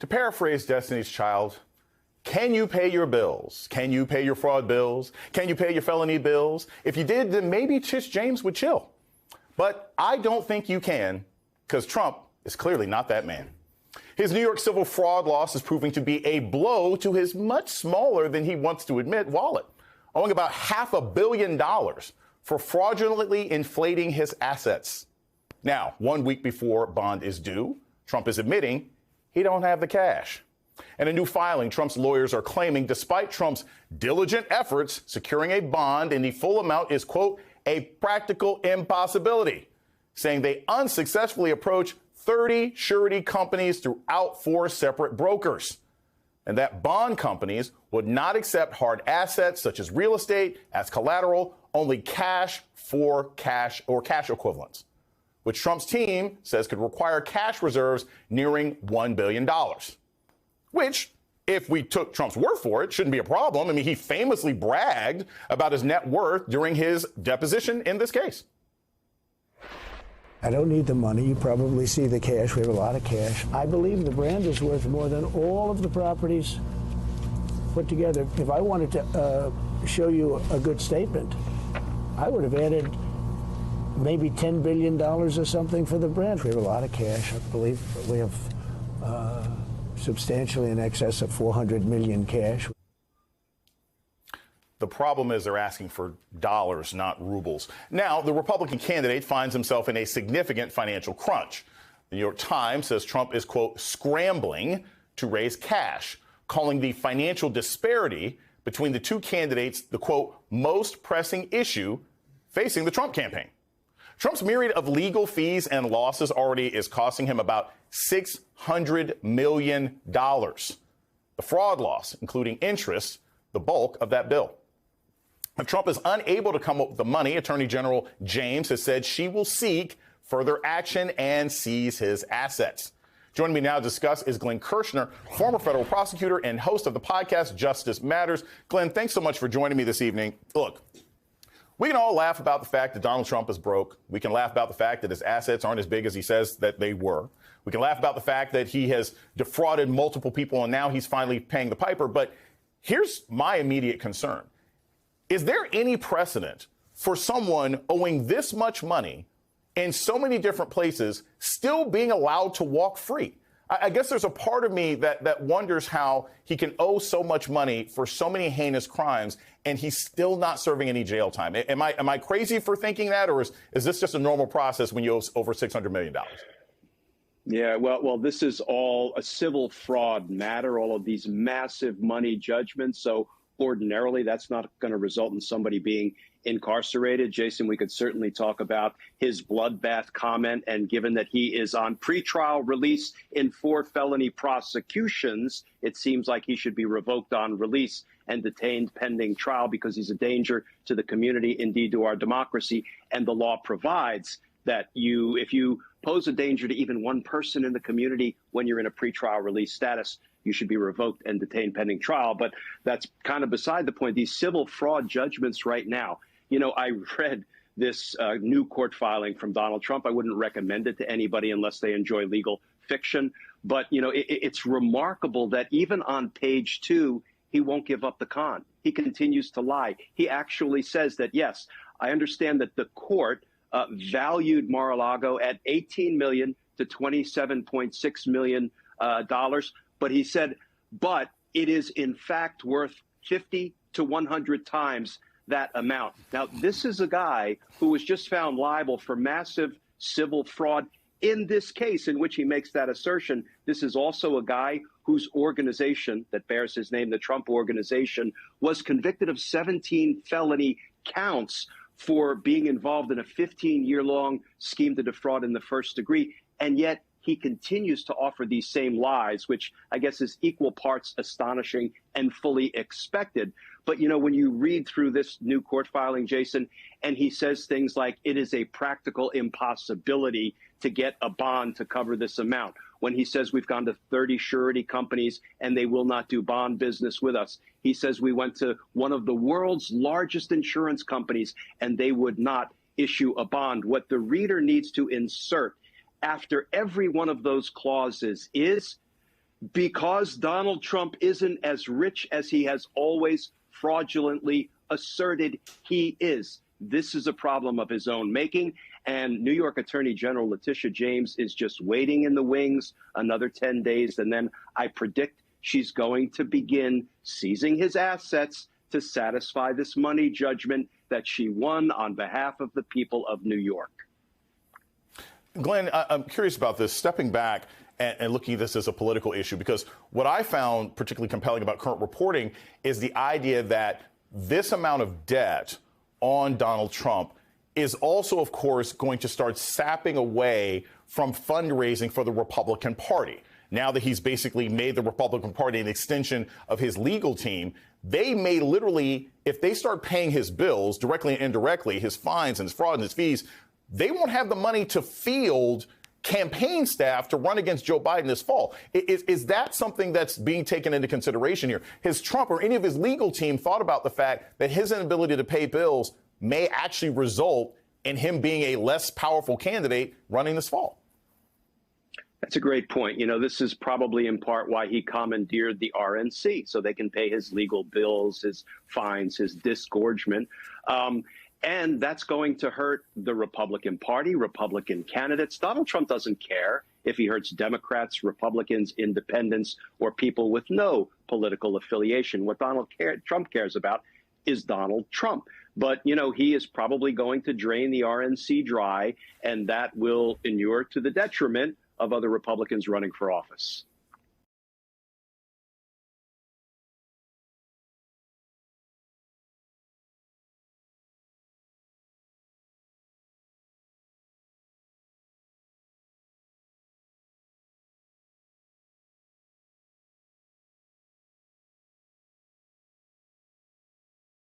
To paraphrase Destiny's Child, can you pay your bills? Can you pay your fraud bills? Can you pay your felony bills? If you did, then maybe Tish James would chill. But I don't think you can, because Trump is clearly not that man. His New York civil fraud loss is proving to be a blow to his much smaller than he wants to admit wallet, owing about $500 million for fraudulently inflating his assets. Now, 1 week before bond is due, Trump is admitting he don't have the cash. In a new filing, Trump's lawyers are claiming despite Trump's diligent efforts, securing a bond in the full amount is, quote, a practical impossibility, saying they unsuccessfully approached 30 surety companies throughout 4 separate brokers, and that bond companies would not accept hard assets such as real estate as collateral, only cash for cash or cash equivalents, which Trump's team says could require cash reserves nearing $1 billion. Which, if we took Trump's word for it, shouldn't be a problem. I mean, he famously bragged about his net worth during his deposition in this case. I don't need the money. You probably see the cash. We have a lot of cash. I believe the brand is worth more than all of the properties put together. If I wanted to show you a good statement, I would have added maybe $10 billion or something for the brand. We have a lot of cash. I believe we have substantially in excess of 400 million cash. The problem is they're asking for dollars, not rubles. Now, the Republican candidate finds himself in a significant financial crunch. The New York Times says Trump is, quote, scrambling to raise cash, calling the financial disparity between the two candidates the, quote, most pressing issue facing the Trump campaign. Trump's myriad of legal fees and losses already is costing him about $600 million. The fraud loss, including interest, the bulk of that bill. If Trump is unable to come up with the money, Attorney General James has said she will seek further action and seize his assets. Joining me now to discuss is Glennkersner, former federal prosecutor and host of the podcast Justice Matters. Glenn, thanks so much for joining me this evening. Look, we can all laugh about the fact that Donald Trump is broke. We can laugh about the fact that his assets aren't as big as he says that they were. We can laugh about the fact that he has defrauded multiple people and now he's finally paying the piper. But here's my immediate concern. Is there any precedent for someone owing this much money in so many different places still being allowed to walk free? I guess there's a part of me that wonders how he can owe so much money for so many heinous crimes and he's still not serving any jail time. Am I crazy for thinking that, or is this just a normal process when you owe over $600 million? Yeah, well, this is all a civil fraud matter, all of these massive money judgments. So ordinarily, that's not going to result in somebody being incarcerated. Jason, we could certainly talk about his bloodbath comment. And given that he is on pretrial release in 4 felony prosecutions, it seems like he should be revoked on release and detained pending trial because he's a danger to the community, indeed to our democracy. And the law provides that if you pose a danger to even one person in the community when you're in a pretrial release status, you should be revoked and detained pending trial. But that's kind of beside the point. These civil fraud judgments right now, I read this new court filing from Donald Trump. I wouldn't recommend it to anybody unless they enjoy legal fiction. But, it's remarkable that even on page 2, he won't give up the con. He continues to lie. He actually says that, yes, I understand that the court valued Mar-a-Lago at $18 million to $27.6 million. But he said, but it is in fact worth 50 to 100 times that amount. Now, this is a guy who was just found liable for massive civil fraud in this case in which he makes that assertion. This is also a guy whose organization that bears his name, the Trump Organization, was convicted of 17 felony counts for being involved in a 15-year-long scheme to defraud in the first degree. And yet he continues to offer these same lies, which I guess is equal parts astonishing and fully expected. But, when you read through this new court filing, Jason, and he says things like it is a practical impossibility to get a bond to cover this amount. When he says we've gone to 30 surety companies and they will not do bond business with us. He says we went to one of the world's largest insurance companies and they would not issue a bond. What the reader needs to insert after every one of those clauses is Because Donald Trump isn't as rich as he has always fraudulently asserted he is. This is a problem of his own making. And New York Attorney General Letitia James is just waiting in the wings another 10 days. And then I predict she's going to begin seizing his assets to satisfy this money judgment that she won on behalf of the people of New York. Glenn, I'm curious about this, stepping back and looking at this as a political issue, because what I found particularly compelling about current reporting is the idea that this amount of debt on Donald Trump is also, of course, going to start sapping away from fundraising for the Republican Party. Now that he's basically made the Republican Party an extension of his legal team, they may literally, if they start paying his bills directly and indirectly, his fines and his fraud and his fees, they won't have the money to field campaign staff to run against Joe Biden this fall. Is that something that's being taken into consideration here? Has Trump or any of his legal team thought about the fact that his inability to pay bills may actually result in him being a less powerful candidate running this fall? That's a great point. You know, this is probably in part why he commandeered the RNC, so they can pay his legal bills, his fines, his disgorgement. And that's going to hurt the Republican Party, Republican candidates. Donald Trump doesn't care if he hurts Democrats, Republicans, independents, or people with no political affiliation. What Trump cares about is Donald Trump. But, you know, he is probably going to drain the RNC dry, and that will inure to the detriment of other Republicans running for office.